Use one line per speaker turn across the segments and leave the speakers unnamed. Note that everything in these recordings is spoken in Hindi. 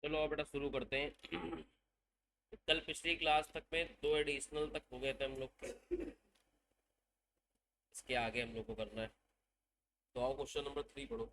चलो अब बेटा शुरू करते हैं। कल पिछली क्लास तक में दो एडिशनल तक हो गए थे हम लोग के। इसके आगे हम लोग को करना है। तो आओ क्वेश्चन नंबर 3 पढ़ो।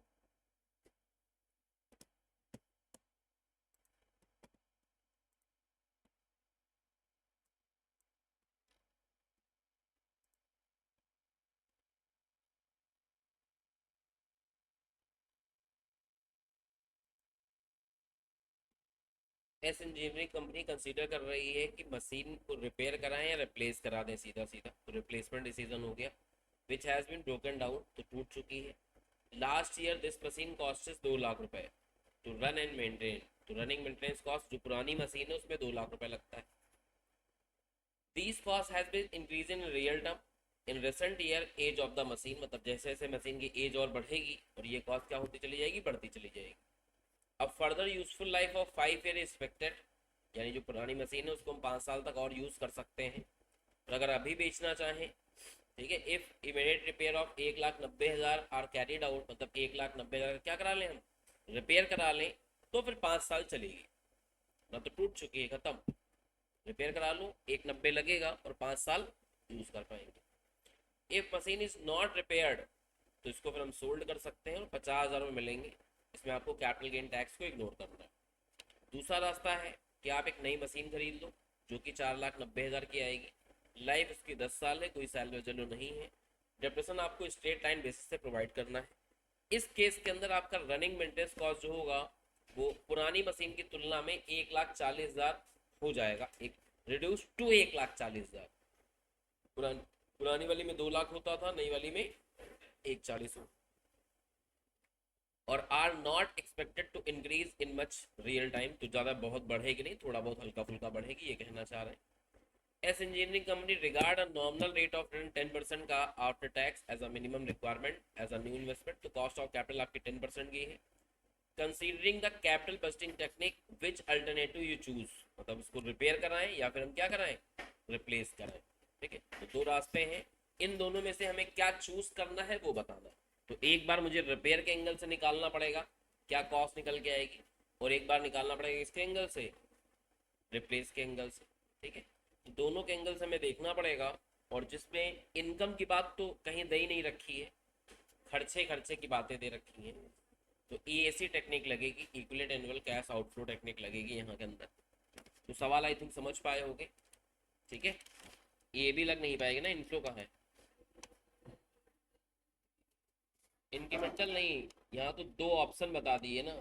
एस इंजीनियरिंग कंपनी कंसीडर कर रही है कि मशीन को रिपेयर कराएं या रिप्लेस करा दें। सीधा सीधा तो रिप्लेसमेंट डिसीजन हो गया। Which has been broken down, तो टूट चुकी है। Last year this machine cost is 2 lakh रुपए टू रन एंड मेंटेन। तो रनिंग मेंटेनेंस कॉस्ट जो पुरानी मशीन है उसमें 2 लाख रुपए लगता है। These costs has been increasing in real term in recent year age of the machine, मतलब जैसे जैसे मशीन की एज और बढ़ेगी और ये कॉस्ट क्या होती चली जाएगी, बढ़ती चली जाएगी। अब further useful life of 5 year expected, यानी जो पुरानी मशीन है उसको हम 5 साल तक और यूज़ कर सकते हैं। और अगर अभी बेचना चाहें, ठीक है, if immediate repair of 1,90,000 are carried out, मतलब 1,90,000 क्या करा लें हम, रिपेयर करा लें, तो फिर 5 साल चलेगी। ना तो टूट चुकी है, ख़त्म। रिपेयर करा लो, 1,90 लगेगा और 5 साल यूज़ कर पाएंगे। If machine is not repaired, तो इसको फिर हम सोल्ड कर सकते हैं और 50,000 में मिलेंगे। इसमें आपको कैपिटल गेन टैक्स को इग्नोर करना है। दूसरा रास्ता है कि आप एक नई मशीन खरीद लो जो कि 4,90,000 की आएगी। लाइफ उसकी 10 साल है, कोई सैलरी वैल्यू नहीं है। डिप्रेशन आपको स्ट्रेट लाइन बेसिस से प्रोवाइड करना है। इस केस के अंदर आपका रनिंग मेंटेनेंस कॉस्ट जो होगा वो पुरानी मशीन की तुलना में 1,40,000 हो जाएगा, एक रिड्यूस टू 1,40,000। पुरानी पुरानी वाली में 2 लाख होता था, नई वाली में 1,40 हो। और are not expected to increase in much real time, तो ज़्यादा बहुत बढ़ेगी नहीं, थोड़ा बहुत हल्का फुल्का बढ़ेगी, ये कहना चाह रहे हैं। As engineering company regard a nominal rate of return 10% का after tax as a minimum requirement as a new investment. तो कॉस्ट ऑफ कैपिटल आपकी 10% की है। Considering the capital budgeting technique which alternative you choose, मतलब इसको रिपेयर कराएं या फिर हम क्या कराएं, रिप्लेस कराएं। ठीक है, तो दो रास्ते हैं, इन दोनों में से हमें क्या चूज करना है वो बताना है। तो एक बार मुझे रिपेयर के एंगल से निकालना पड़ेगा, क्या कॉस्ट निकल के आएगी, और एक बार निकालना पड़ेगा इसके एंगल से, रिप्लेस के एंगल से। ठीक है, तो दोनों के एंगल से हमें देखना पड़ेगा। और जिसमें इनकम की बात तो कहीं दे ही नहीं रखी है, खर्चे खर्चे की बातें दे रखी हैं। तो EAC टेक्निक लगेगी, इक्विलेट एनुअल कैश आउटफ्लो टेक्निक लगेगी यहाँ के अंदर। तो सवाल आई थिंक समझ पाए होगे। ठीक है, ये भी लग नहीं पाएगी ना, इनफ्लो का है, इंक्रीमेंटल नहीं। यहाँ तो दो ऑप्शन बता दिए ना।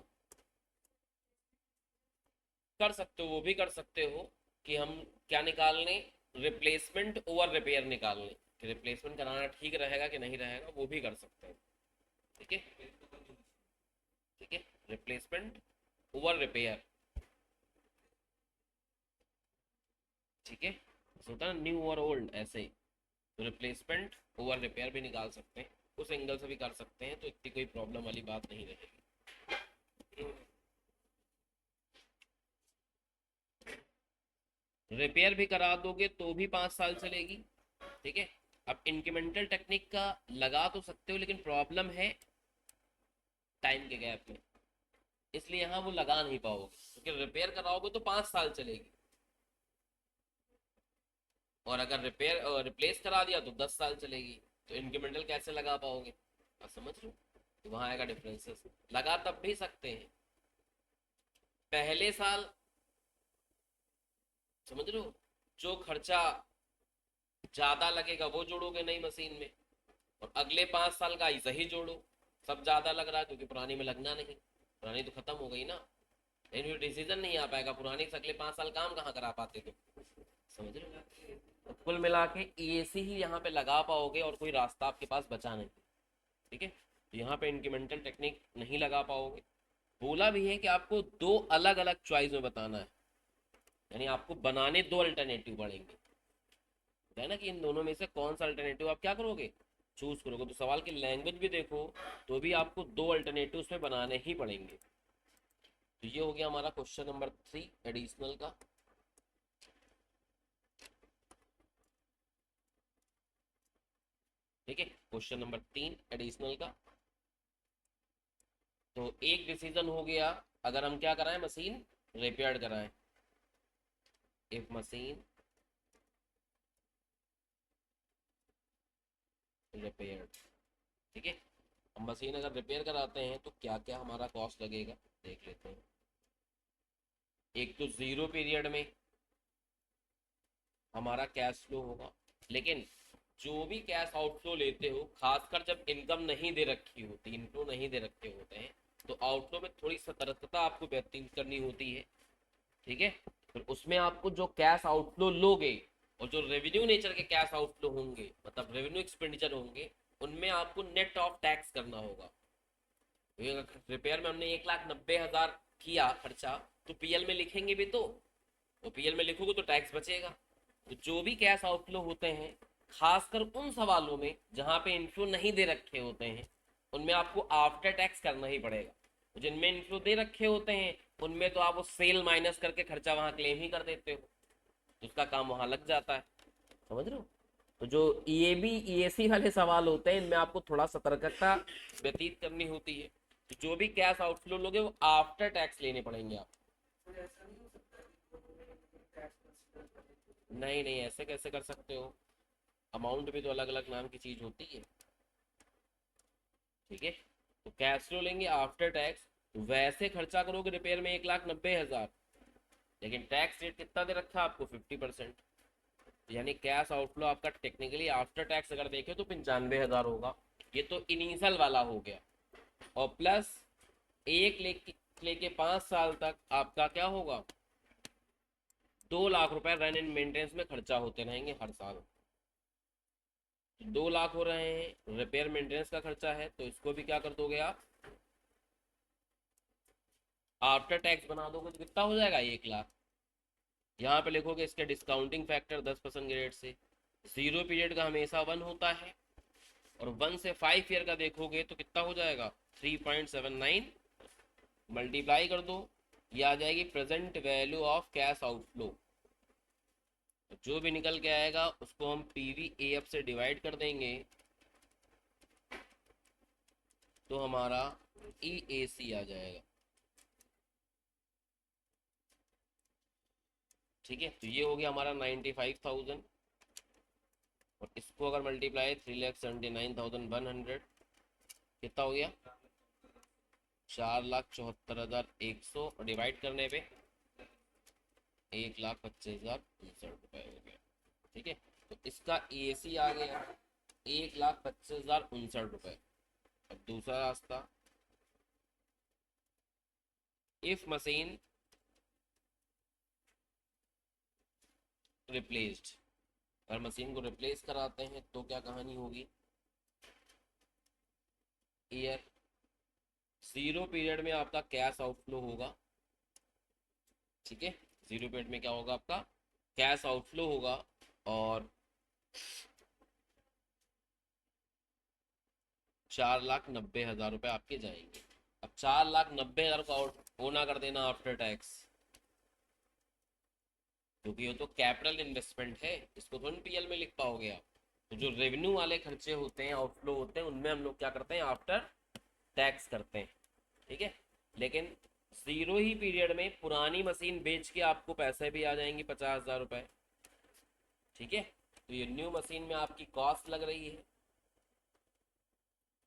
कर सकते हो, वो भी कर सकते हो कि हम क्या निकाल लें, रिप्लेसमेंट ओवर रिपेयर निकाल लें, कि रिप्लेसमेंट कराना ठीक रहेगा कि नहीं रहेगा, वो भी कर सकते हैं। ठीक है, ठीक है, रिप्लेसमेंट ओवर रिपेयर। ठीक है, होता है न्यू और ओल्ड ऐसे ही। तो रिप्लेसमेंट ओवर रिपेयर भी निकाल सकते हैं, उस एंगल से भी कर सकते हैं, तो इतनी कोई प्रॉब्लम वाली बात नहीं रहेगी। रिपेयर भी करा दोगे तो भी 5 साल चलेगी। ठीक है, अब इंक्रीमेंटल टेक्निक का लगा तो सकते हो, लेकिन प्रॉब्लम है टाइम के गैप में, इसलिए यहाँ वो लगा नहीं पाओगे, क्योंकि रिपेयर कराओगे तो 5 साल चलेगी, और अगर रिपेयर रिप्लेस करा दिया तो 10 साल चलेगी। तो इंक्रीमेंटल कैसे लगा पाओगे, आप समझ लो। तो वहाँ आएगा डिफरेंसेस। लगा तब भी सकते हैं, पहले साल, समझ लो, जो खर्चा ज्यादा लगेगा वो जोड़ोगे नई मशीन में, और अगले 5 साल का ऐसा ही जोड़ो। सब ज्यादा लग रहा है क्योंकि पुरानी में लगना नहीं, पुरानी तो खत्म हो गई ना। लेकिन डिसीजन नहीं आ पाएगा, पुरानी से अगले 5 साल काम कहाँ करा पाते थे, समझ रहे हो। तो कुल मिला के EAC ही यहाँ पे लगा पाओगे, और कोई रास्ता आपके पास बचा नहीं। ठीक है, तो यहाँ पे इंक्रीमेंटल टेक्निक नहीं लगा पाओगे। बोला भी है कि आपको दो अलग अलग चॉइस में बताना है, यानी आपको बनाने दो अल्टरनेटिव पड़ेंगे। है ना, कि इन दोनों में से कौन सा अल्टरनेटिव आप क्या करोगे, चूज करोगे। तो सवाल की लैंग्वेज भी देखो, तो भी आपको दो अल्टरनेटिव उसमें बनाने ही पड़ेंगे। तो ये हो गया हमारा क्वेश्चन नंबर 3 एडिशनल का। ठीक है, क्वेश्चन नंबर 3 एडिशनल का। तो एक डिसीजन हो गया, अगर हम क्या कराएं, मशीन रिपेयर कराएं, इफ मशीन रिपेयर। ठीक है, हम मशीन अगर रिपेयर कराते हैं तो क्या क्या हमारा कॉस्ट लगेगा देख लेते हैं। एक तो जीरो पीरियड में हमारा कैश फ्लो होगा, लेकिन जो भी कैश आउटफ्लो लेते हो, खासकर जब इनकम नहीं दे रखी होती, इनफ्लो नहीं दे रखे होते हैं, तो आउटफ्लो में थोड़ी सतर्कता आपको व्यतीत करनी होती है। ठीक है, फिर उसमें आपको जो कैश आउटफ्लो लोगे और जो रेवेन्यू नेचर के कैश आउटफ्लो होंगे, मतलब रेवेन्यू एक्सपेंडिचर होंगे, उनमें आपको नेट ऑफ टैक्स करना होगा। रिपेयर में हमने 1,90,000 किया खर्चा, तो पीएल में लिखेंगे भी तो पीएल में लिखोगे तो टैक्स बचेगा। तो जो भी कैश आउटफ्लो होते हैं, खासकर उन सवालों में जहां पे इन्फ्लो नहीं दे रखे होते हैं, उनमें आपको आफ्टर टैक्स करना ही पड़ेगा। जिनमें इन्फ्लो दे रखे होते हैं उनमें तो आप वो सेल माइनस करके खर्चा वहां क्लेम ही कर देते हो, तो उसका काम वहां लग जाता है। समझ रहे हो? तो जो ईएबी ईएसी वाले सवाल होते हैं, इनमें आपको थोड़ा सतर्कता व्यतीत करनी होती है। तो जो भी कैश आउटफ्लो लोगे वो आफ्टर टैक्स लेने पड़ेंगे आप। नहीं नहीं, ऐसे कैसे कर सकते हो, अमाउंट भी तो अलग अलग नाम की चीज होती है। ठीक है, तो कैश फ्लो लेंगे आफ्टर टैक्स, तो वैसे खर्चा करोगे रिपेयर में 1,90,000, लेकिन टैक्स रेट कितना दे रखा है आपको, 50%। यानी कैश आउटफ्लो आपका टेक्निकली आफ्टर टैक्स अगर देखें तो 95,000 होगा। ये तो इनिशियल वाला हो गया, और प्लस एक लेके 5 साल तक आपका क्या होगा, 2 लाख रुपए रन एंड मेंटेनेंस में खर्चा होते रहेंगे हर साल। 2 लाख हो रहे हैं, रिपेयर मेंटेनेंस का खर्चा है, तो इसको भी क्या कर दोगे आप, आफ्टर टैक्स बना दोगे तो कितना हो जाएगा, 1 लाख। यहाँ पे लिखोगे इसके डिस्काउंटिंग फैक्टर 10% के रेट से, जीरो पीरियड का हमेशा 1 होता है, और 1 से 5 ईयर का देखोगे तो कितना हो जाएगा, 3.79, मल्टीप्लाई कर दो, ये आ जाएगी present value of cash outflow. जो भी निकल के आएगा उसको हम पीवी एफ से डिवाइड कर देंगे, तो हमारा ई ए सी आ जाएगा। ठीक है, तो ये हो गया हमारा 95,000, और इसको अगर मल्टीप्लाई 3,79,100, कितना हो गया, 4,74,100, और डिवाइड करने पे 1,25,059 हो गया। ठीक है, तो इसका ई ए सी आ गया 1,25,059। अब दूसरा रास्ता, इफ मशीन रिप्लेस्ड, अगर मशीन को रिप्लेस कराते हैं तो क्या कहानी होगी, ईयर जीरो पीरियड में आपका कैश आउटफ्लो होगा। ठीक है, जीरो पीरियड में क्या होगा, आपका कैश आउटफ्लो होगा, और 4,90,000 रुपए आपके जाएंगे। अब 4,90,000 को आउट होना कर देना आफ्टर टैक्स, क्योंकि ये तो कैपिटल इन्वेस्टमेंट है, इसको थोड़ी पीएल में लिख पाओगे आप। तो जो रेवेन्यू वाले खर्चे होते हैं, आउटफ्लो होते हैं, उनमें हम लोग क्या करते हैं, आफ्टर टैक्स करते हैं। ठीक है, लेकिन जीरो ही पीरियड में पुरानी मशीन बेच के आपको पैसे भी आ जाएंगे 50,000 रुपए। ठीक है, तो ये न्यू मशीन में आपकी कॉस्ट लग रही है,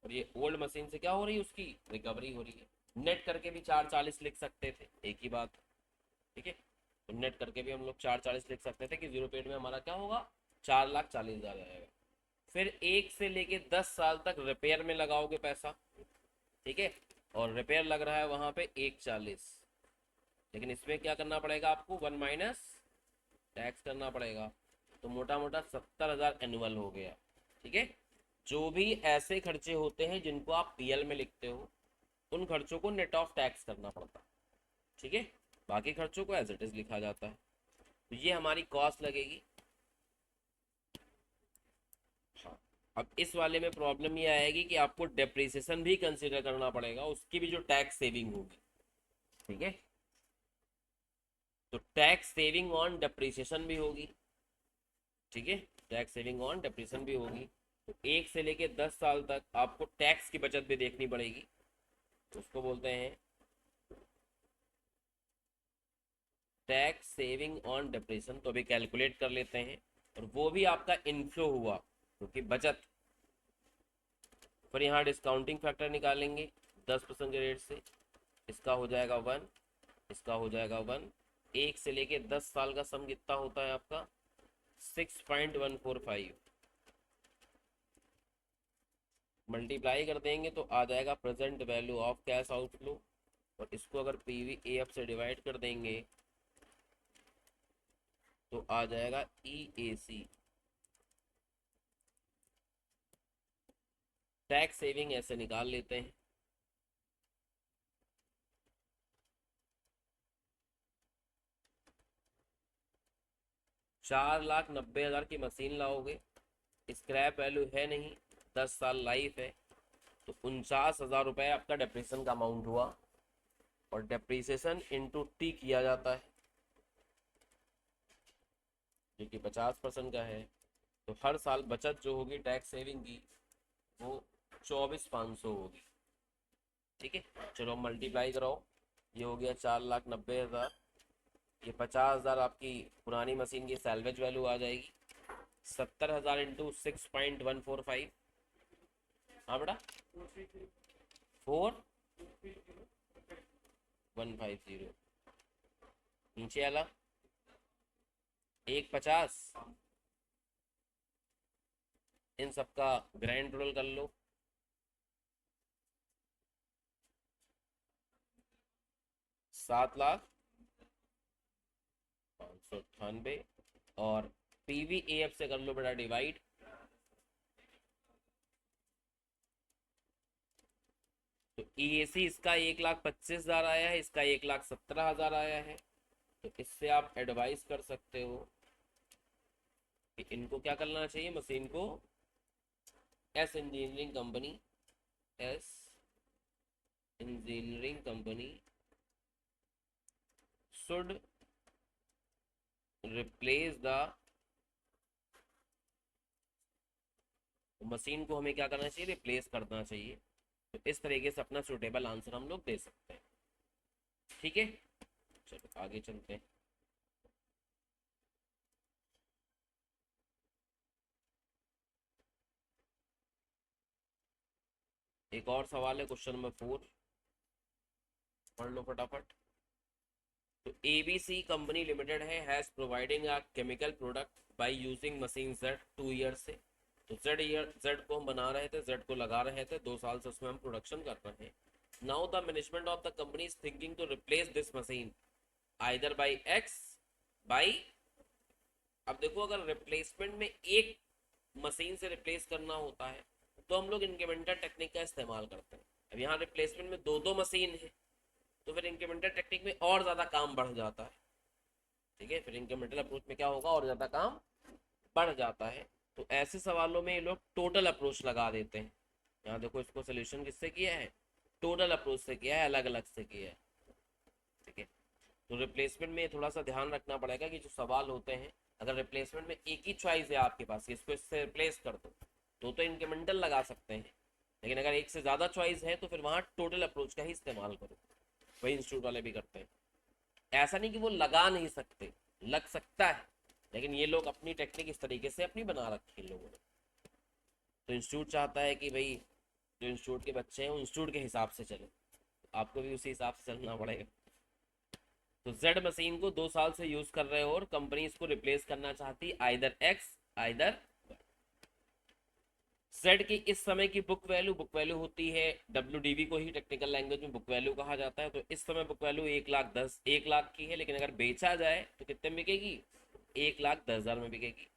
और ये ओल्ड मशीन से क्या हो रही है, उसकी रिकवरी हो रही है। नेट करके भी 440 लिख सकते थे, एक ही बात। ठीक है, तो नेट करके भी हम लोग 440 लिख सकते थे कि जीरो पीरियड में हमारा क्या होगा, 4,40,000 आएगा। फिर 1 से लेके 10 साल तक रिपेयर में लगाओगे पैसा। ठीक है, और रिपेयर लग रहा है वहां पे 1,40, लेकिन इसमें क्या करना पड़ेगा आपको, 1 - टैक्स करना पड़ेगा, तो मोटा मोटा 70,000 एनुअल हो गया। ठीक है, जो भी ऐसे खर्चे होते हैं जिनको आप पीएल में लिखते हो, उन खर्चों को नेट ऑफ टैक्स करना पड़ता है। ठीक है, बाकी खर्चों को एज इट इज लिखा जाता है। तो ये हमारी कॉस्ट लगेगी। हाँ, अब इस वाले में प्रॉब्लम ये आएगी कि आपको डेप्रिसिएशन भी कंसिडर करना पड़ेगा, उसकी भी जो टैक्स सेविंग होगी। ठीक है, तो टैक्स सेविंग ऑन डेप्रिसिएशन भी होगी। ठीक है, टैक्स सेविंग ऑन डेप्रिसिएशन भी होगी। तो 1 से लेके 10 साल तक आपको टैक्स की बचत भी देखनी पड़ेगी, उसको बोलते हैं टैक्स सेविंग ऑन डिप्रेशन, तो अभी कैलकुलेट कर लेते हैं। और वो भी आपका इनफ्लो हुआ क्योंकि बचत। फिर यहाँ डिस्काउंटिंग फैक्टर निकालेंगे 10% के रेट से। इसका हो जाएगा 1, इसका हो जाएगा 1। 1 से लेके 10 साल का सम कितना होता है आपका? 6.145। मल्टीप्लाई कर देंगे तो आ जाएगा present value of cash outflow. और इसको अगर PVAF से डिवाइड कर देंगे तो आ जाएगा EAC। टैक्स सेविंग ऐसे निकाल लेते हैं। $4,90,000 की मशीन लाओगे, स्क्रैप वैल्यू है नहीं, 10 साल लाइफ है, तो 49,000 रुपये आपका डेप्रीसिएशन का अमाउंट हुआ। और डेप्रीसिएशन इंटू टी किया जाता है जो कि 50% का है। तो हर साल बचत जो होगी टैक्स सेविंग की वो 24,500 होगी। ठीक है, चलो मल्टीप्लाई कराओ। ये हो गया 4,90,000। ये 50,000 आपकी पुरानी मशीन की सैलवेज वैल्यू आ जाएगी। 70,000 इंटू 6.145। हाँ बेटा, 4,150। नीचे वाला 1,50। इन सबका ग्रैंड रोल कर लो। 7,598,000। और PVAF से कर लो बेटा डिवाइड। तो EAC इसका 1,25,000 आया है, इसका 1,17,000 आया है। तो इससे आप एडवाइस कर सकते हो कि इनको क्या करना चाहिए, मशीन को S engineering company should replace the, machine को हमें क्या करना चाहिए, रिप्लेस करना चाहिए। तो इस तरीके से अपना सुटेबल आंसर हम लोग दे सकते हैं। ठीक है, चलो आगे चलते हैं। एक और सवाल है, क्वेश्चन नंबर 4, पढ़ लो फटाफट। तो ABC कंपनी लिमिटेड है has providing a chemical product by using machine Z 2 year से। तो Z को हम बना रहे थे, Z को लगा रहे थे, 2 साल से उसमें हम प्रोडक्शन कर रहे हैं। Now the management of the company is thinking to replace this machine either by X by. अब देखो, अगर रिप्लेसमेंट में एक मशीन से रिप्लेस करना होता है तो हम लोग इंक्रीमेंटल टेक्निक का इस्तेमाल करते हैं। अब यहाँ रिप्लेसमेंट में दो दो मशीन है तो फिर इंक्रीमेंटल टेक्निक में और ज़्यादा काम बढ़ जाता है। ठीक है, फिर इंक्रीमेंटल अप्रोच में क्या होगा, और ज़्यादा काम बढ़ जाता है। तो ऐसे सवालों में ये लोग टोटल अप्रोच लगा देते हैं। यहाँ देखो, इसको सोल्यूशन किससे किया है, टोटल अप्रोच से किया है, अलग अलग से किया है। ठीक है, तो रिप्लेसमेंट में थोड़ा सा ध्यान रखना पड़ेगा कि जो सवाल होते हैं, अगर रिप्लेसमेंट में एक ही चॉइस है आपके पास, इसको इससे रिप्लेस कर दो, तो इंक्रीमेंटल लगा सकते हैं। लेकिन अगर एक से ज़्यादा चॉइस है तो फिर वहाँ टोटल अप्रोच का ही इस्तेमाल करो। वही इंस्टीट्यूट वाले भी करते हैं। ऐसा नहीं कि वो लगा नहीं सकते, लग सकता है, लेकिन ये लोग अपनी टेक्निक इस तरीके से अपनी बना रखी है लोगों ने। तो इंस्टीट्यूट चाहता है कि भाई जो इंस्टीट्यूट के बच्चे हैं वो इंस्टीट्यूट के हिसाब से चले, आपको भी उसी हिसाब से चलना पड़ेगा। तो जेड मशीन को 2 साल से यूज कर रहे हो और कंपनी इसको रिप्लेस करना चाहती है आइदर एक्स आइदर। जेड की इस समय की बुक वैल्यू होती है WDV को ही टेक्निकल लैंग्वेज में बुक वैल्यू कहा जाता है। तो इस समय बुक वैल्यू 1,10,000 की है, लेकिन अगर बेचा जाए तो कितने में बिकेगी, 1,10,000 में बिकेगी।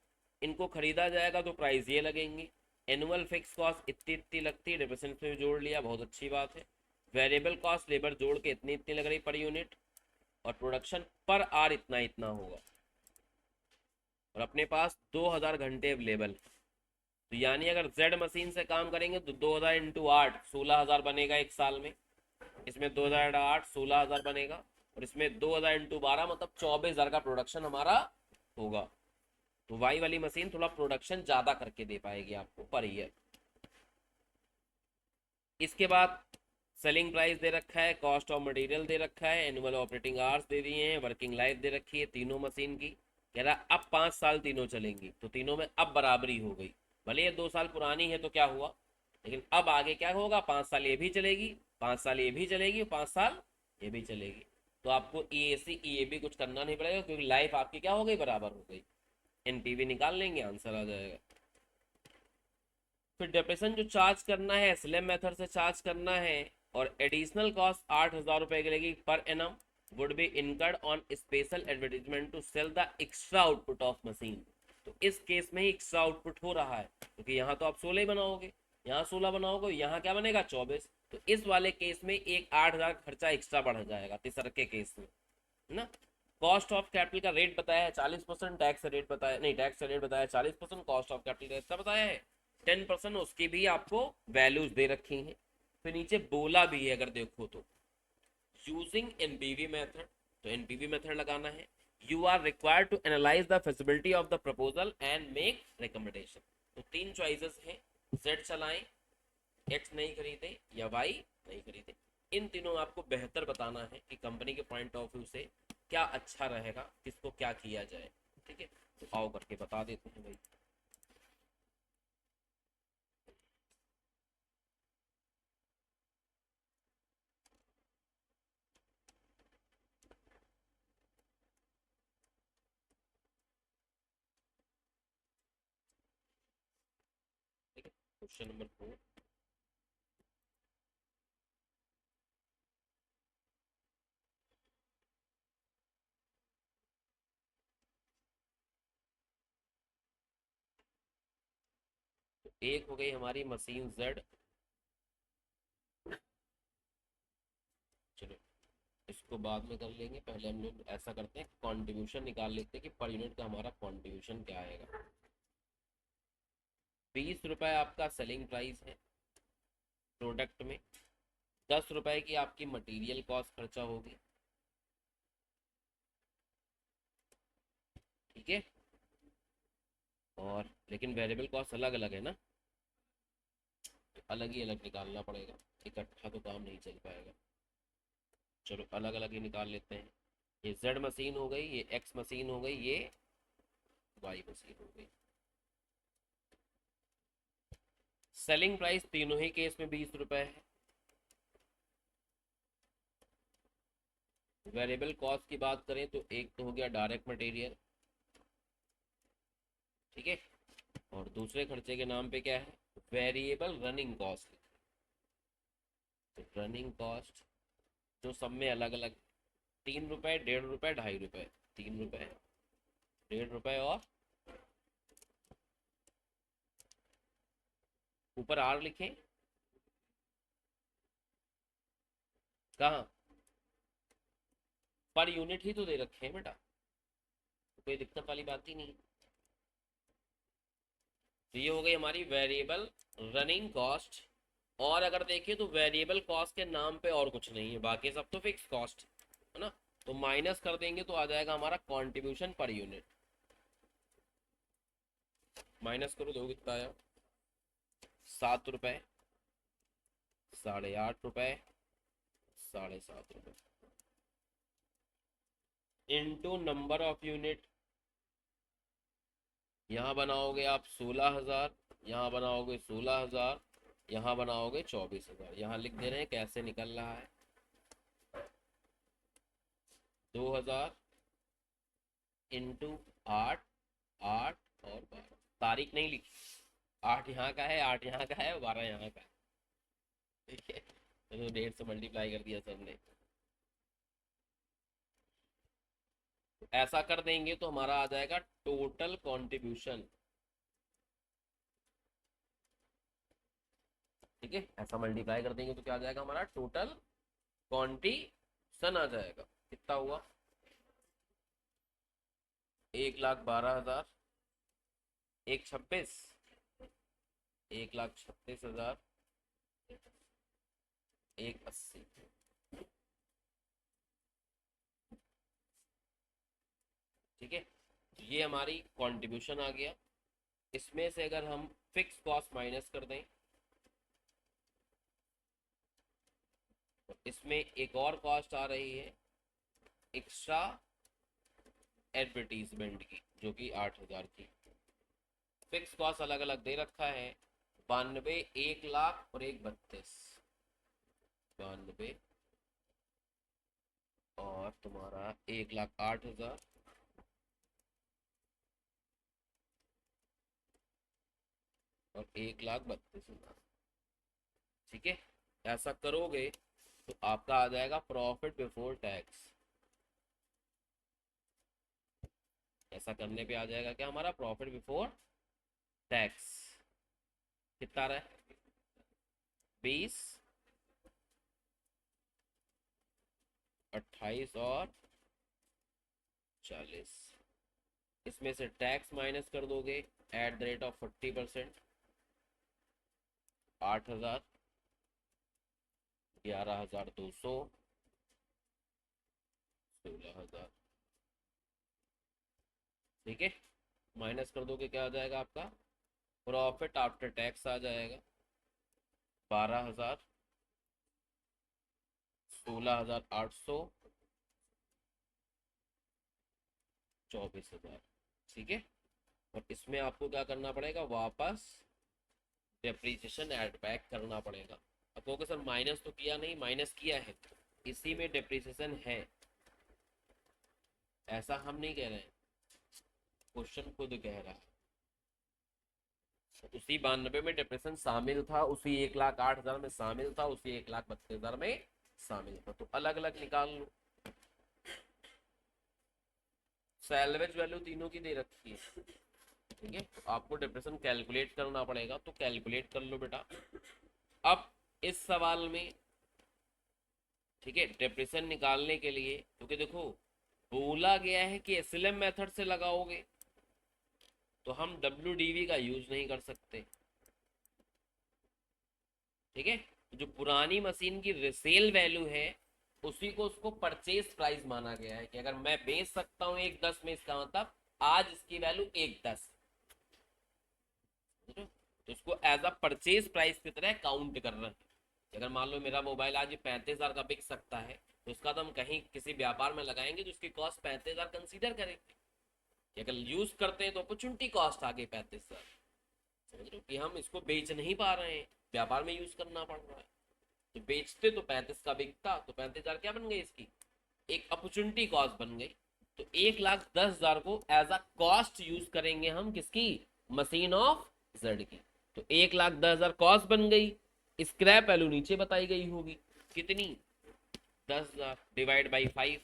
इनको खरीदा जाएगा तो प्राइस ये लगेंगे। एनुअल फिक्स कॉस्ट इतनी इतनी लगती है, डिप्रेसेंट में जोड़ लिया, बहुत अच्छी बात है। वेरिएबल कॉस्ट लेबर जोड़ के इतनी इतनी लग रही पर यूनिट, और प्रोडक्शन पर आर इतना इतना होगा। और अपने पास 2,000 घंटे अवेलेबल। तो यानी अगर जेड मशीन से काम करेंगे तो 2,000 इंटू 8 16,000 बनेगा एक साल में। इसमें 2,008 16,000 बनेगा। और इसमें 2,000 इंटू 12 मतलब 24,000 का प्रोडक्शन हमारा होगा। तो वाई वाली मशीन थोड़ा प्रोडक्शन ज़्यादा करके दे पाएगी आपको पर ईयर। इसके बाद सेलिंग प्राइस दे रखा है, कॉस्ट ऑफ मटेरियल दे रखा है, एनुअल ऑपरेटिंग आवर्स दे दिए हैं, वर्किंग लाइफ दे रखी है तीनों मशीन की। कह रहा अब 5 साल तीनों चलेंगी, तो तीनों में अब बराबरी हो गई। भले ये 2 साल पुरानी है तो क्या हुआ, लेकिन अब आगे क्या होगा, 5 साल ये भी चलेगी, 5 साल ये भी चलेगी, 5 साल ये भी चलेगी। तो आपको ई ए सी ई ए भी कुछ करना नहीं पड़ेगा, क्योंकि लाइफ आपकी क्या हो गई, बराबर हो गई। एनपीवी निकाल लेंगे, आंसर आ जाएगा। फिर डेप्रेशन जो चार्ज करना है स्लैब मेथड से चार्ज करना है, और एडिशनल कॉस्ट 8,000 रुपये की लगेगी per annum, would be incurred on special advertisement to sell the extra output of machine. तो इस केस में ही एक्स्ट्रा आउटपुट हो रहा है, क्योंकि यहाँ तो आप 16 ही बनाओगे, यहाँ 16 बनाओगे, यहाँ क्या बनेगा 24। तो इस वाले केस में एक 8,000 खर्चा एक्स्ट्रा बढ़ जाएगा तीसरे के केस में, है ना। कॉस्ट ऑफ कैपिटल का रेट बताया है 40%, टैक्स रेट बताया नहीं, टैक्स रेट बताया 40%, कॉस्ट ऑफ कैपिटल का बताया है 10%, उसकी भी आपको वैल्यूज दे रखी हैं। फिर नीचे बोला भी है, अगर देखो तो यूजिंग एनपीवी मेथड, तो एनपीवी मेथड लगाना है। You are required to analyse the feasibility of the proposal and make recommendation. तो 3 चॉइसेस हैं, जेड चलाएं, एक्स नहीं खरीदे, या वाई नहीं खरीदे। इन तीनों में आपको बेहतर बताना है कि कंपनी के पॉइंट ऑफ व्यू से क्या अच्छा रहेगा, किसको क्या किया जाए। ठीक है, तो आओ करके बता देते हैं भाई। ठीक है, क्वेश्चन नंबर 4। तो एक हो गई हमारी मशीन जेड। चलो इसको बाद में कर लेंगे, पहले हम लोग ऐसा करते हैं, कंट्रीब्यूशन निकाल लेते हैं कि पर यूनिट का हमारा कंट्रीब्यूशन क्या आएगा। 20 रुपए आपका सेलिंग प्राइस है प्रोडक्ट में, 10 रुपए की आपकी मटेरियल कॉस्ट खर्चा होगी। ठीक है, और लेकिन वेरिएबल कॉस्ट अलग अलग है ना, तो अलग ही अलग निकालना पड़ेगा, इकट्ठा तो काम नहीं चल पाएगा। चलो अलग अलग ही निकाल लेते हैं। ये जेड मशीन हो गई, ये एक्स मशीन हो गई, ये वाई मशीन हो गई। सेलिंग प्राइस तीनों ही केस में 20 रुपए है। वेरिएबल कॉस्ट की बात करें तो एक तो हो गया डायरेक्ट मटेरियल, ठीक है, और दूसरे खर्चे के नाम पे क्या है, वेरिएबल रनिंग कॉस्ट। तो रनिंग कॉस्ट जो सब में अलग अलग, 3 रुपए, 1.5 रुपए, 2.5 रुपए, 3 रुपए, 1.5 रुपए, और ऊपर आर लिखें, कहाँ, पर यूनिट ही तो दे रखे हैं बेटा, तो कोई दिक्कत वाली बात ही नहीं। तो ये हो गई हमारी वेरिएबल रनिंग कॉस्ट। और अगर देखिए तो वेरिएबल कॉस्ट के नाम पे और कुछ नहीं है, बाकी सब तो फिक्स कॉस्ट है ना। तो माइनस कर देंगे तो आ जाएगा हमारा कंट्रीब्यूशन पर यूनिट। माइनस करो, दो कितना आया, 7 रुपए, 8.5 रुपए, 7.5 रुपए, इनटू नंबर ऑफ यूनिट। यहाँ बनाओगे आप 16,000, यहाँ बनाओगे 16,000, यहाँ बनाओगे 24,000। यहाँ लिख दे रहे हैं कैसे निकल रहा है, 2,000 इंटू 8, 8 और 12। तारीख नहीं लिखी, 8 यहाँ का है, 8 यहाँ का है, 12 यहाँ का है। ठीक है, तो 1.5 से मल्टीप्लाई कर दिया सर ने। ऐसा कर देंगे तो हमारा आ जाएगा टोटल कंट्रीब्यूशन। ठीक है, ऐसा मल्टीप्लाई कर देंगे तो क्या आ जाएगा, हमारा टोटल कंट्रीब्यूशन आ जाएगा। कितना हुआ, 1,12,000, 1,26, 1,36,000, 1,80। ठीक है, तो ये हमारी कंट्रीब्यूशन आ गया। इसमें से अगर हम फिक्स कॉस्ट माइनस कर दें, इसमें एक और कॉस्ट आ रही है एक्स्ट्रा एडवर्टीजमेंट की, जो कि 8,000 की। फिक्स कॉस्ट अलग अलग दे रखा है, 92, 1 लाख और 1,32। 92 और तुम्हारा 1,08,000 और 1,32,000। ठीक है, ऐसा करोगे तो आपका आ जाएगा प्रॉफिट बिफोर टैक्स। ऐसा करने पे आ जाएगा क्या हमारा प्रॉफिट बिफोर टैक्स। कितना आ रहा है? 20, 28 और 40। इसमें से टैक्स माइनस कर दोगे एट द रेट ऑफ 40%। 8,000, 11,200, 16,000। ठीक है, माइनस कर दोगे क्या आ जाएगा आपका प्रॉफिट आफ्टर टैक्स आ जाएगा 12,000, 16,800, 24,000। ठीक है, और इसमें आपको क्या करना पड़ेगा, वापस डेप्रीसिएशन ऐड बैक करना पड़ेगा। अब कहोगे सर माइनस तो किया नहीं, माइनस किया है, इसी में डेप्रीसिएशन है, ऐसा हम नहीं कह रहे हैं, क्वेश्चन खुद कह रहा है। उसी 92 में डिप्रेशन शामिल था, उसी 1,08,000 में शामिल था, उसी 1,32,000 में शामिल था, तो अलग अलग निकाल लो। सैलवेज वैल्यू तीनों की दे रखी है। ठीक है, तो आपको डिप्रेशन कैलकुलेट करना पड़ेगा, तो कैलकुलेट कर लो बेटा। अब इस सवाल में, ठीक है, डिप्रेशन निकालने के लिए, क्योंकि देखो बोला गया है कि एसएलएम मेथड से लगाओगे, तो हम WDV का यूज नहीं कर सकते। ठीक है, जो पुरानी मशीन की रिसेल वैल्यू है उसी को उसको परचेज प्राइस माना गया है, कि अगर मैं बेच सकता हूं 1,10 में, इसका मतलब आज इसकी वैल्यू 1,10, तो इसको एज अ परचेज प्राइस की तरह काउंट कर रहे हैं। अगर मान लो मेरा मोबाइल आज 35,000 का बिक सकता है, तो उसका तो हम कहीं किसी व्यापार में लगाएंगे तो उसकी कॉस्ट 35,000 कंसीडर करेंगे। अगर यूज करते हैं तो अपॉर्चुनिटी कॉस्ट आ गई 35,000। समझ रहे हो कि हम इसको बेच नहीं पा रहे हैं, व्यापार में यूज करना पड़ रहा है। तो बेचते तो 35 का बिकता, तो 35,000 क्या बन गई इसकी, एक अपॉर्चुनिटी कॉस्ट बन गई। तो 1,10,000 को एज अ कॉस्ट यूज करेंगे हम, किसकी, मशीन ऑफ जेड की। तो 1,10,000 कॉस्ट बन गई, स्क्रैप वैल्यू नीचे बताई गई होगी कितनी, 10,000 डिवाइड बाई 5,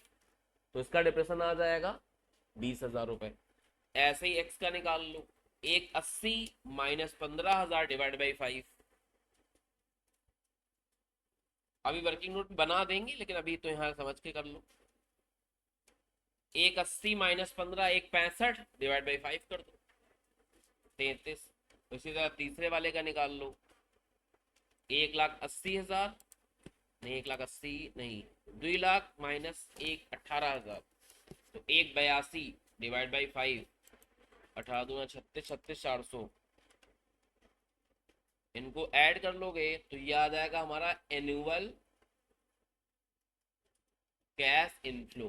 तो इसका डिप्रेशन आ जाएगा 20,000 रुपए। ऐसे ही एक्स का निकाल लो, 1,80 माइनस 15,000 डिवाइड बाई 5। अभी वर्किंग नोट बना देंगे, लेकिन अभी तो यहाँ समझ के कर लो। 1,80 माइनस 15, 1,65 डिवाइड बाई 5 कर दो, 33। इसी तरह तीसरे वाले का निकाल लो, 1,80,000, नहीं 1,80,000 नहीं, 2 लाख माइनस 18,000, तो 1,82 डिवाइड बाई 5, 18 दूना 36, 36,400। इनको ऐड कर लोगे तो ये आ जाएगा हमारा एनुअल कैश इनफ्लो।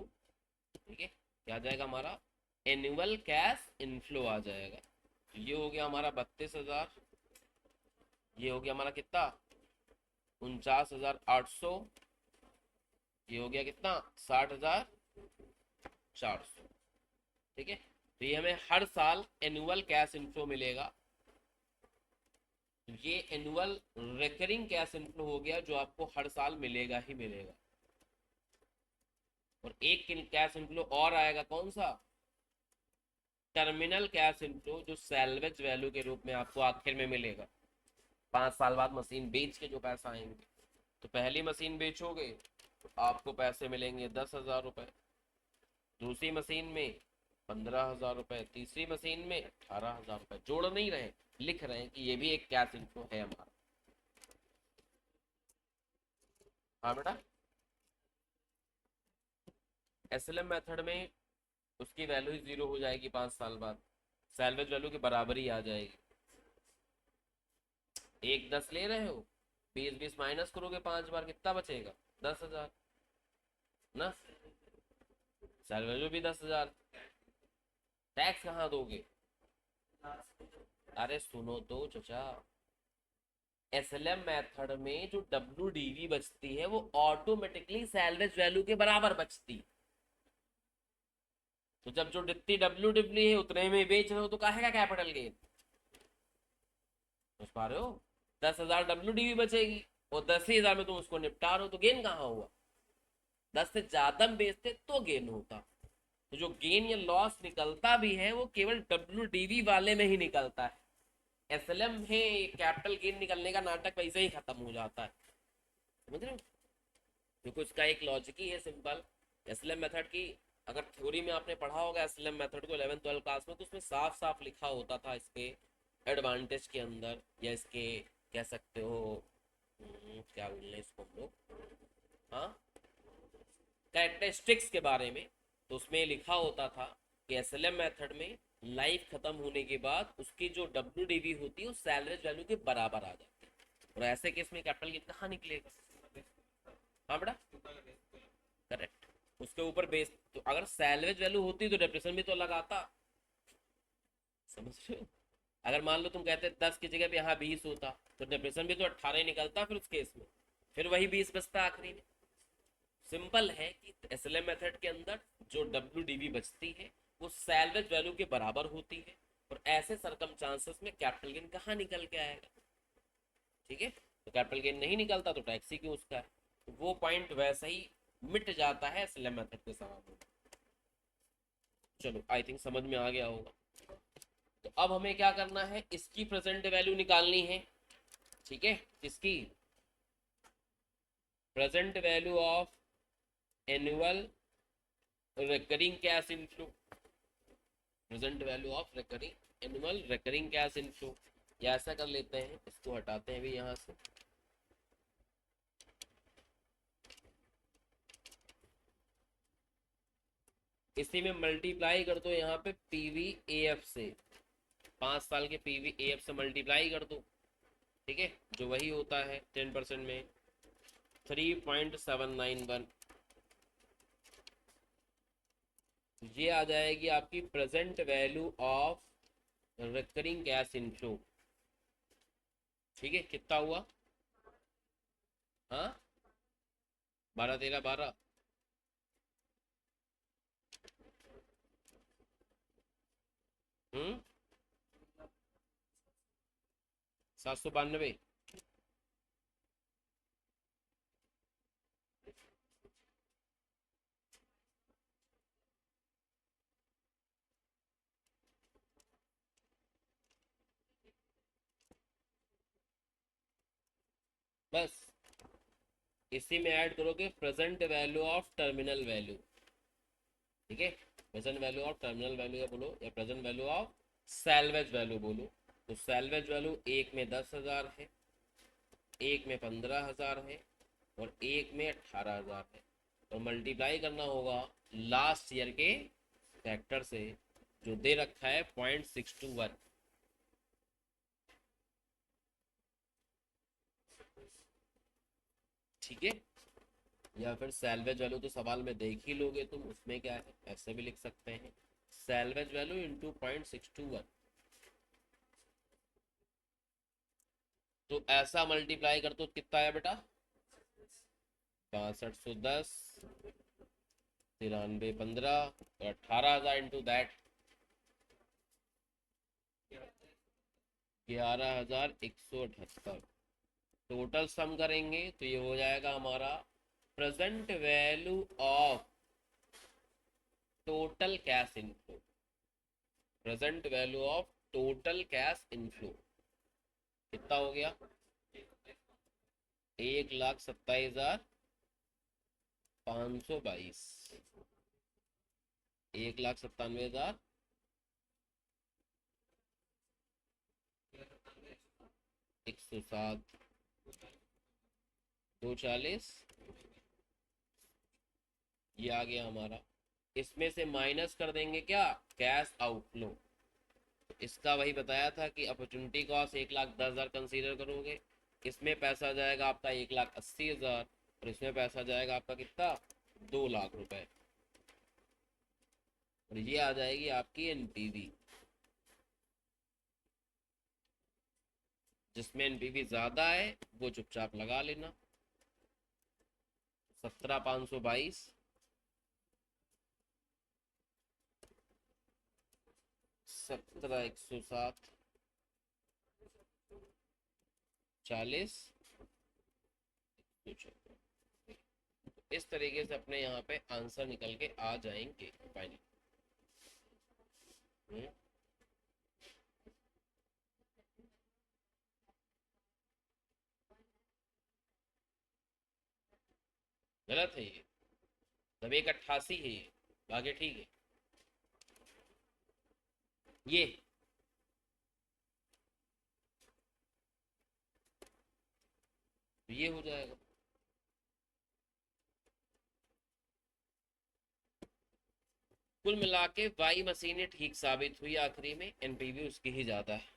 ठीक है, क्या आ जाएगा हमारा एनुअल कैश इनफ्लो आ जाएगा। तो ये हो गया हमारा 32,000, ये हो गया हमारा कितना 49,800, ये हो गया कितना 60,400। ठीक है, तो ये हमें हर साल एनुअल कैश इनफ्लो मिलेगा। ये एनुअल रिकरिंग कैश इनफ्लो हो गया, जो आपको हर साल मिलेगा ही मिलेगा। और एक कैश इनफ्लो और आएगा, कौन सा, टर्मिनल कैश इनफ्लो, जो सैलवेज वैल्यू के रूप में आपको आखिर में मिलेगा। 5 साल बाद मशीन बेच के जो पैसा आएंगे, तो पहली मशीन बेचोगे तो आपको पैसे मिलेंगे 10,000 रुपए, दूसरी मशीन में 15,000 रुपए, तीसरी मशीन में 18,000 रुपए। जोड़ नहीं रहे, लिख रहे हैं कि ये भी एक कैश इनफ्लो है हमारा। हाँ बेटा, एसएलएम मेथड में उसकी वैल्यू ही 0 हो जाएगी 5 साल बाद, सैलवेज वैल्यू के बराबर ही आ जाएगी। 1,10 ले रहे हो, 20 20 माइनस करोगे 5 बार, कितना बचेगा 10,000 ना, सेल वैल्यू भी 10,000, टैक्स कहाँ दोगे? अरे सुनो तो चचा, एसएलएम मेथड में जो डब्ल्यू डीवी बचती है वो ऑटोमेटिकली सैलवेज वैल्यू के बराबर बचती। तो जब जो जितनी डब्ल्यू डब्ल्यू है उतने में बेच रहे हो तो काहे का कैपिटल गेन? समझ पा रहे हो? 10,000 डब्ल्यू डीवी बचेगी और 10,000 में तुम उसको निपटा रहे हो, तो गेन कहाँ हुआ? 10 से ज्यादा में बेचते तो गेन होता। तो जो गेन या लॉस निकलता भी है वो केवल डब्ल्यू डीवी वाले में ही निकलता है। एसएलएम में कैपिटल गेन निकलने का नाटक वैसे ही खत्म हो जाता है। समझ रहे हो? क्योंकि उसका एक लॉजिक ही है सिंपल। एसएलएम मेथड की अगर थ्योरी में आपने पढ़ा होगा एसएलएम मेथड को 11th 12th क्लास में, तो उसमें साफ साफ लिखा होता था इसके एडवांटेज के अंदर, या इसके कह सकते हो क्या बोलने इसको हम लोग, हाँ, कैरेक्टरिस्टिक्स के बारे में। तो उसमें लिखा होता था कि एसएलएम मेथड में लाइफ खत्म होने के बाद उसकी जो डब्ल्यू डीवी होती है वो सैलवेज वैल्यू के बराबर आ जाती है। और ऐसे केस में कैपिटल गेन कहाँ निकलेगा? हाँ बेटा, करेक्ट। उसके ऊपर बेस, तो अगर सैलवेज वैल्यू होती तो डेप्रेशन भी तो लगाता। समझ रहे हो? अगर मान लो तुम कहते 10 की जगह पे यहाँ 20 होता तो डिप्रेशन भी तो 18 ही निकलता फिर उस केस में, फिर वही 20 बचता आखिरी में। सिंपल है कि एसएलएम मेथड के अंदर जो डब्ल्यू डीवी बचती है वो सैलवेज वैल्यू के बराबर होती है, और ऐसे सरकमचांसेस में कैपिटल गेन कहाँ निकल के आएगा? ठीक है, तो कैपिटल गेन नहीं निकलता तो टैक्स ही क्यों उसका है। तो वो पॉइंट वैसा ही मिट जाता है एसएलएम मेथड के सवाल में। चलो आई थिंक समझ में आ गया होगा। तो अब हमें क्या करना है, इसकी प्रेजेंट वैल्यू निकालनी है। ठीक है, इसकी present value of annual recurring cash inflow, present value of recurring annual recurring cash inflow. या ऐसा कर लेते हैं, इसको हटाते हैं भी यहाँ से, इसी में मल्टीप्लाई कर दो यहाँ पे पीवी एफ से, 5 साल के पीवी एफ से मल्टीप्लाई कर दो। ठीक है, जो वही होता है 10% में 3.791, ये आ जाएगी आपकी present value of recurring cash inflow. ठीक है, कितना हुआ? हाँ, 12 13 12, हम्म, 792। बस इसी में ऐड करोगे present value of terminal value. ठीक है, present value of terminal value या बोलो, या present value of salvage value बोलो। तो सैलवेज वैल्यू एक में 10,000 है, एक में 15,000 है, और एक में 18,000 है। और मल्टीप्लाई करना होगा लास्ट ईयर के फैक्टर से जो दे रखा है 0.621। ठीक है, या फिर सैलवेज वैल्यू तो सवाल में देख ही लोगे तुम, उसमें क्या है, ऐसे भी लिख सकते हैं सैलवेज वैल्यू इंटू 0.621। तो ऐसा मल्टीप्लाई कर तो कितना आया बेटा? 6510, 9315, और 18,000 इंटू दैट 11,178। टोटल सम करेंगे तो ये हो जाएगा हमारा present value of total cash inflow, present value of total cash inflow कितना हो गया? 1,27,522, 1,97,000, 107, 240, ये आ गया हमारा। इसमें से माइनस कर देंगे क्या, कैश आउटफ्लो। इसका वही बताया था कि अपॉर्चुनिटी कॉस्ट 1,10,000 कंसीडर करोगे, इसमें पैसा जाएगा आपका 1,80,000, और इसमें पैसा जाएगा आपका कितना, 2 लाख रुपए। और ये आ जाएगी आपकी एनपीवी, जिसमें एनपीवी ज्यादा है वो चुपचाप लगा लेना। 17,522, 17,107, 40, इस तरीके से अपने यहाँ पे आंसर निकल के आ जाएंगे फाइनल। गलत है ये, तब 188 है ये, आगे ठीक है ये। तो ये हो जाएगा। कुल मिला के वाई मशीनें ठीक साबित हुई, आखिरी में एनपीवी उसकी ही ज्यादा है।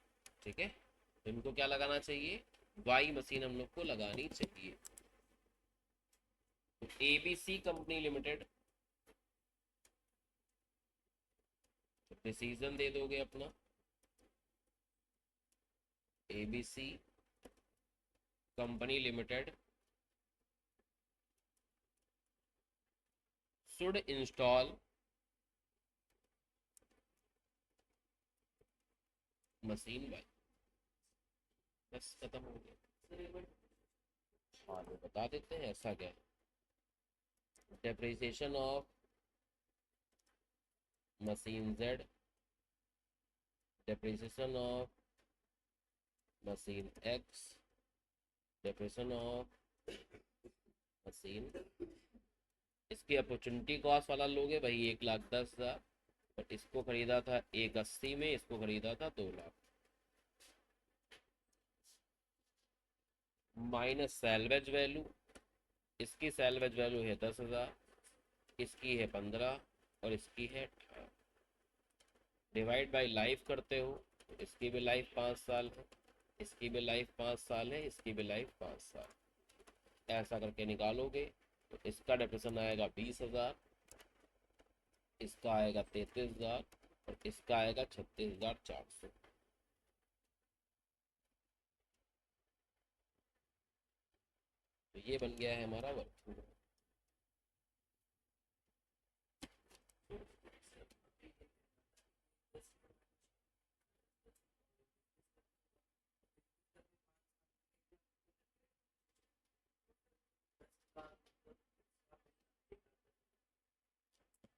ठीक है, तो इनको क्या लगाना चाहिए, वाई मशीन हम लोग को लगानी चाहिए। तो एबीसी कंपनी लिमिटेड, डिसीजन दे दोगे अपना, ABC company limited should install machine by, बस खत्म हो गया। हाँ वो बता देते हैं ऐसा क्या है। Depreciation of machine Z, depreciation of machine x, depreciation of machine. इसकी अपॉर्चुनिटी कॉस्ट वाला लोगे भाई 1,10,000, बट इसको खरीदा था 1,80 में, इसको खरीदा था 2 लाख। माइनस सैलवेज वैल्यू, इसकी सैलवेज वैल्यू है 10,000, इसकी है 15 और इसकी है 18। डिवाइड बाई लाइफ करते हो तो इसकी भी लाइफ 5 साल है, इसकी भी लाइफ 5 साल है, इसकी भी लाइफ 5 साल। ऐसा करके निकालोगे तो इसका डेप्रेशन आएगा 20,000, इसका आएगा 33,000 और इसका आएगा 36,400। तो ये बन गया है हमारा वर्क।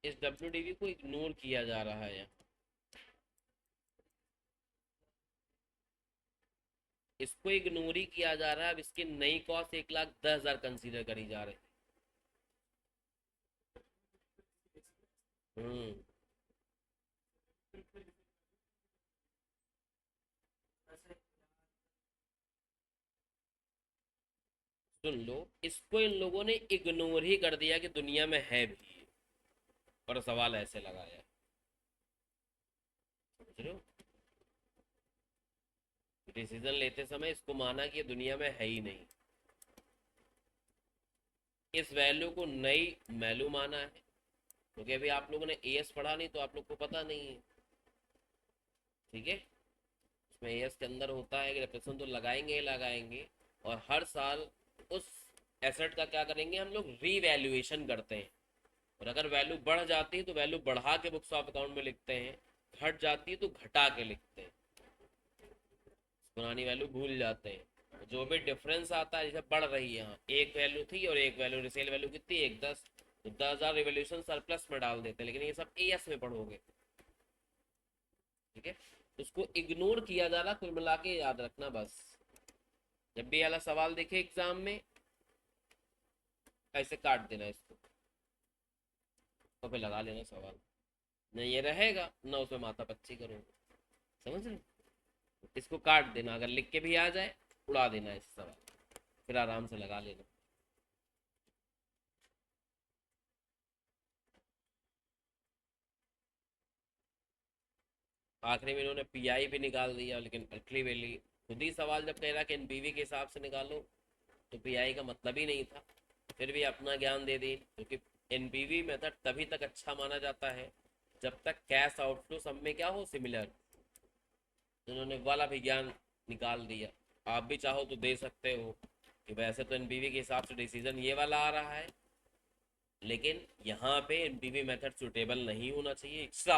इस डब्ल्यूडीवी को इग्नोर किया जा रहा है, इसको इग्नोर ही किया जा रहा है। अब इसकी नई कॉस्ट 1,10,000 कंसीडर करी जा रही है। सुन लो, इसको इन लोगों ने इग्नोर ही कर दिया कि दुनिया में है भी, और सवाल ऐसे लगाया, समझ रहे हो। डिसीजन लेते समय इसको माना कि ये दुनिया में है ही नहीं, इस वैल्यू को नई वैल्यू माना है, क्योंकि अभी आप लोगों ने एएस पढ़ा नहीं तो आप लोग को पता नहीं है। ठीक है, इसमें एएस के अंदर होता है कि रिप्रेजेंट तो लगाएंगे ही लगाएंगे, और हर साल उस एसेट का क्या करेंगे हम लोग, रीवैल्यूएशन करते हैं। और अगर वैल्यू बढ़ जाती है तो वैल्यू बढ़ा के बुक्स ऑफ अकाउंट में लिखते हैं, घट जाती है तो घटा के लिखते हैं, पुरानी वैल्यू भूल जाते हैं। जो भी डिफरेंस आता है, जैसे बढ़ रही है, यहाँ एक वैल्यू थी और एक वैल्यू, रिसेल वैल्यू कितनी, 1,10, तो 10,000 रिवोल्यूशन सरप्लस में डाल देते हैं, लेकिन ये सब एएस में पढ़ोगे। ठीक है, उसको इग्नोर किया जा रहा, कुल मिला के याद रखना बस। जब भी वाला सवाल देखे एग्जाम में, ऐसे काट देना इसको और फिर लगा लेना सवाल, न ये रहेगा न उसमें माथा पच्ची करोगे, समझ रहे। इसको काट देना, अगर लिख के भी आ जाए उड़ा देना इस सवाल, फिर आराम से लगा लेना। आखिरी में इन्होंने पीआई भी निकाल दिया, लेकिन अल्टीमेटली खुद ही सवाल जब कह रहा कि एनपीवी के हिसाब से निकालो, तो पीआई का मतलब ही नहीं था। फिर भी अपना ज्ञान दे दी, क्योंकि एनपीवी मेथड तभी तक अच्छा माना जाता है जब तक कैश आउटफ्लो सब में क्या हो, सिमिलर। उन्होंने वाला भी ज्ञान निकाल दिया। आप भी चाहो तो दे सकते हो कि वैसे तो एनपीवी के हिसाब से डिसीजन ये वाला आ रहा है, लेकिन यहाँ पे एनपीवी मेथड सुटेबल नहीं होना चाहिए। एक्स्ट्रा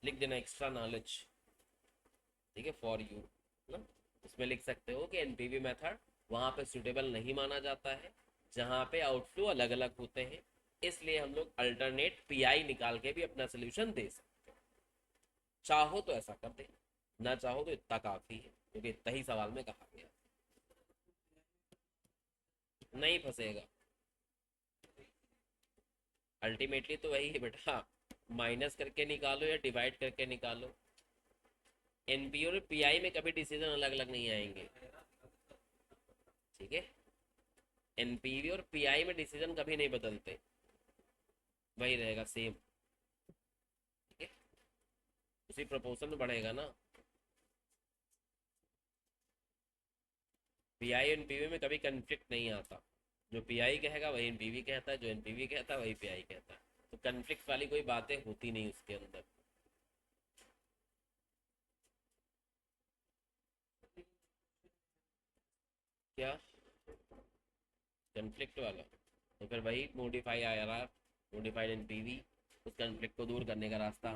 लिख देना, एक्स्ट्रा नॉलेज, ठीक है, फॉर यू ना। इसमें लिख सकते हो कि एनपीवी मेथड वहाँ पे सुटेबल नहीं माना जाता है जहाँ पे आउटफ्लो अलग अलग होते हैं, इसलिए हम लोग अल्टरनेट पीआई निकाल के भी अपना सोल्यूशन दे सकते हैं। चाहो तो ऐसा कर दे, ना चाहो तो इतना काफी है, क्योंकि इतना ही सवाल में कहा गया। नहीं फंसेगा, अल्टीमेटली तो वही है बेटा, माइनस करके निकालो या डिवाइड करके निकालो। एनपी और पीआई में कभी डिसीजन अलग अलग नहीं आएंगे, ठीक है। एनपीवी और पीआई में डिसीजन कभी नहीं बदलते, वही रहेगा सेम, ठीक है, उसी प्रोपोर्शन में बढ़ेगा ना। पीआई एनपीवी में कभी कंफ्लिक्ट नहीं आता, जो पीआई कहेगा वही एनपीवी कहता है, जो एनपीवी कहता है वही पीआई कहता है, तो कंफ्लिक्ट वाली कोई बातें होती नहीं उसके अंदर। क्या कंफ्लिक्ट वाला? तो फिर वही मॉडिफाई आईआरआर, मॉडिफाइड एनपीवी, उस कंफ्लिक्ट को दूर करने का रास्ता।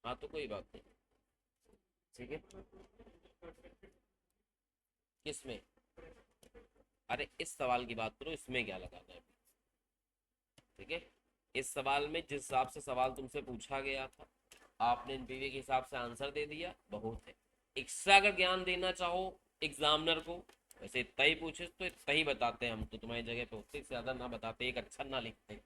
हाँ तो कोई बात नहीं, ठीक है। किसमें? अरे इस सवाल की बात करो, इसमें क्या लगाना है, ठीक है। इस सवाल में जिस हिसाब से सवाल तुमसे पूछा गया था, आपने एनपीवी के हिसाब से आंसर दे दिया, बहुत है। एक्स्ट्रा अगर ज्ञान देना चाहो एग्जामिनर को, वैसे इतना ही पूछे तो इतना ही बताते हैं हम तो, तुम्हारी जगह पे उससे ज्यादा ना बताते, एक अच्छा ना लिखते।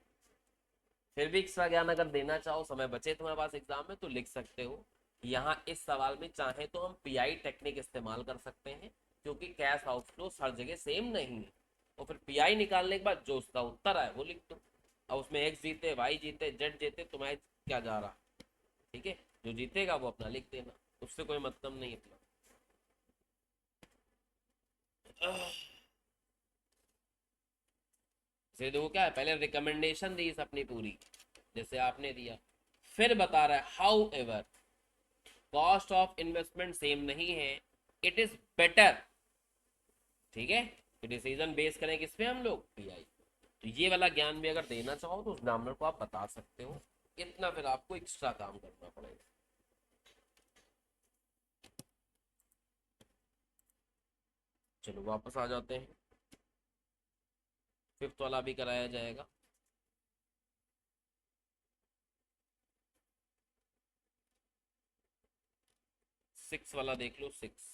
फिर भी एक्स्ट्रा ज्ञान अगर देना चाहो, समय बचे तुम्हारे पास एग्जाम में, तो लिख सकते हो। यहाँ इस सवाल में चाहे तो हम पीआई टेक्निक इस्तेमाल कर सकते हैं, क्योंकि कैश आउटफ्लो हर जगह सेम नहीं है। और फिर पीआई निकालने के बाद जो उसका उत्तर आए वो लिख दो। अब उसमें एक्स जीते, वाई जीते, जेड जीते, तुम्हारे क्या जा रहा, ठीक है। जो जीतेगा वो अपना लिख देना, उससे कोई मतलब नहीं अपना। से देखो क्या है, पहले रिकमेंडेशन दी इस अपनी पूरी, जैसे आपने दिया, फिर बता रहा है how ever cost of investment same नहीं है, इट इज बेटर, ठीक है। डिसीजन बेस करें किस पे हम लोग, पीआई। तो ये वाला ज्ञान भी अगर देना चाहो तो उस नंबर को आप बता सकते हो, इतना फिर आपको एक्स्ट्रा काम करना पड़ेगा। चलो वापस आ जाते हैं, फिफ्थ वाला भी कराया जाएगा। सिक्स वाला देख लो, सिक्स,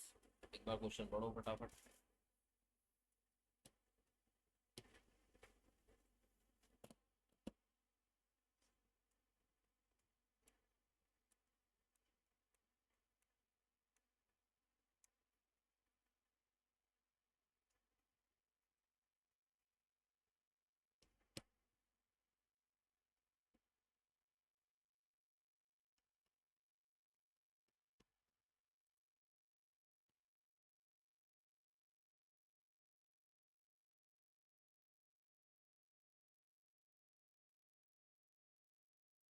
एक बार क्वेश्चन पढ़ो फटाफट।